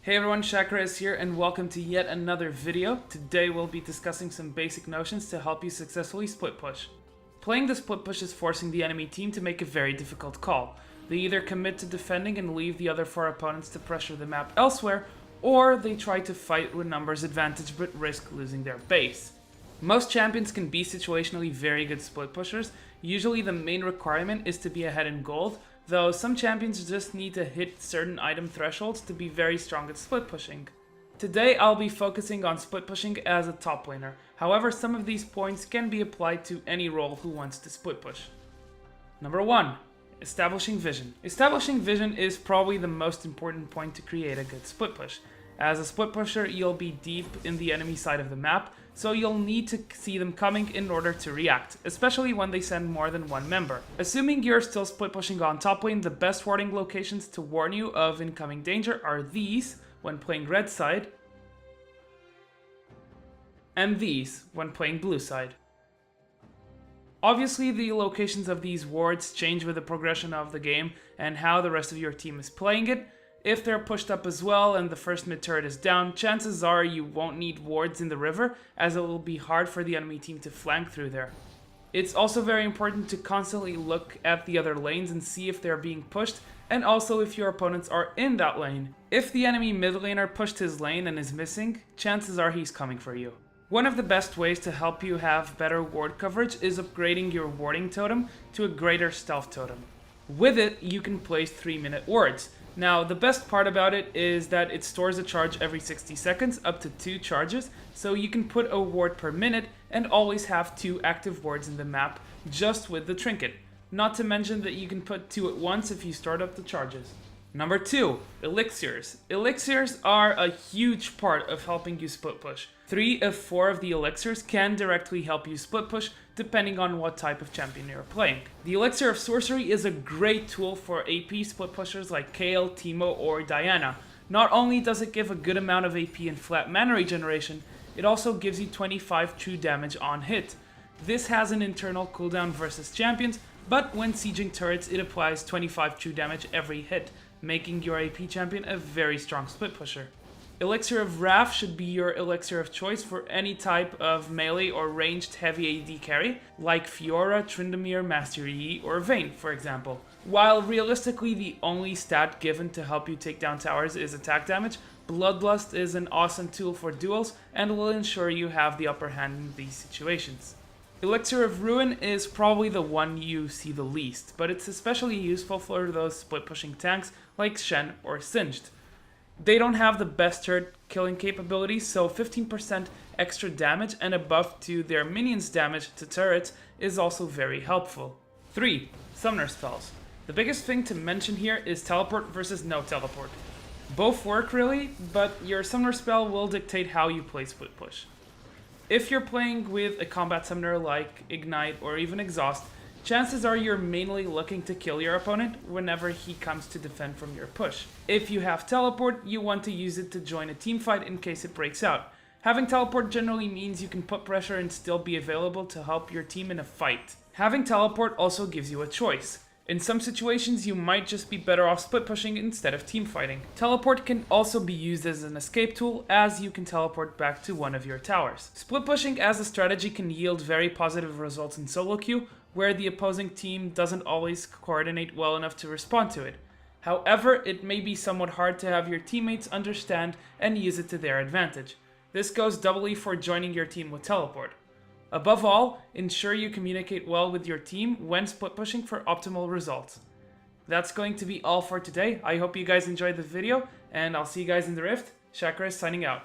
Hey everyone, Chakra is here and welcome to yet another video. Today we'll be discussing some basic notions to help you successfully split push. Playing the split push is forcing the enemy team to make a very difficult call. They either commit to defending and leave the other 4 opponents to pressure the map elsewhere, or they try to fight with numbers advantage but risk losing their base. Most champions can be situationally very good split pushers. Usually the main requirement is to be ahead in gold, though some champions just need to hit certain item thresholds to be very strong at split pushing. Today I'll be focusing on split pushing as a top laner, however some of these points can be applied to any role who wants to split push. Number 1. Establishing vision. Establishing vision is probably the most important point to create a good split push. As a split pusher, you'll be deep in the enemy side of the map, so you'll need to see them coming in order to react, especially when they send more than one member. Assuming you're still split pushing on top lane, the best warding locations to warn you of incoming danger are these when playing red side, and these when playing blue side. Obviously, the locations of these wards change with the progression of the game and how the rest of your team is playing it. If they're pushed up as well and the first mid turret is down, chances are you won't need wards in the river, as it will be hard for the enemy team to flank through there. It's also very important to constantly look at the other lanes and see if they're being pushed, and also if your opponents are in that lane. If the enemy mid laner pushed his lane and is missing, chances are he's coming for you. One of the best ways to help you have better ward coverage is upgrading your warding totem to a greater stealth totem. With it, you can place 3-minute wards. Now, the best part about it is that it stores a charge every 60 seconds, up to 2 charges, so you can put a ward per minute and always have 2 active wards in the map just with the trinket. Not to mention that you can put 2 at once if you start up the charges. Number 2, elixirs. Elixirs are a huge part of helping you split push. 3 of 4 of the elixirs can directly help you split push, depending on what type of champion you're playing. The elixir of sorcery is a great tool for AP split pushers like Kayle, Teemo, or Diana. Not only does it give a good amount of AP and flat mana regeneration, it also gives you 25 true damage on hit. This has an internal cooldown versus champions, but when sieging turrets it applies 25 true damage every hit, making your AP champion a very strong split pusher. Elixir of Wrath should be your elixir of choice for any type of melee or ranged heavy AD carry, like Fiora, Tryndamere, Master Yi, or Vayne, for example. While realistically the only stat given to help you take down towers is attack damage, Bloodlust is an awesome tool for duels and will ensure you have the upper hand in these situations. Elixir of Ruin is probably the one you see the least, but it's especially useful for those split pushing tanks like Shen or Singed. They don't have the best turret killing capabilities, so 15% extra damage and a buff to their minions' damage to turrets is also very helpful. 3. Summoner spells. The biggest thing to mention here is teleport versus no teleport. Both work really, but your summoner spell will dictate how you play split push. If you're playing with a combat summoner like Ignite or even Exhaust, chances are you're mainly looking to kill your opponent whenever he comes to defend from your push. If you have teleport, you want to use it to join a team fight in case it breaks out. Having teleport generally means you can put pressure and still be available to help your team in a fight. Having teleport also gives you a choice. In some situations, you might just be better off split pushing instead of team fighting. Teleport can also be used as an escape tool, as you can teleport back to one of your towers. Split pushing as a strategy can yield very positive results in solo queue, where the opposing team doesn't always coordinate well enough to respond to it. However, it may be somewhat hard to have your teammates understand and use it to their advantage. This goes doubly for joining your team with teleport. Above all, ensure you communicate well with your team when split pushing for optimal results. That's going to be all for today. I hope you guys enjoyed the video, and I'll see you guys in the Rift. Chakra is signing out.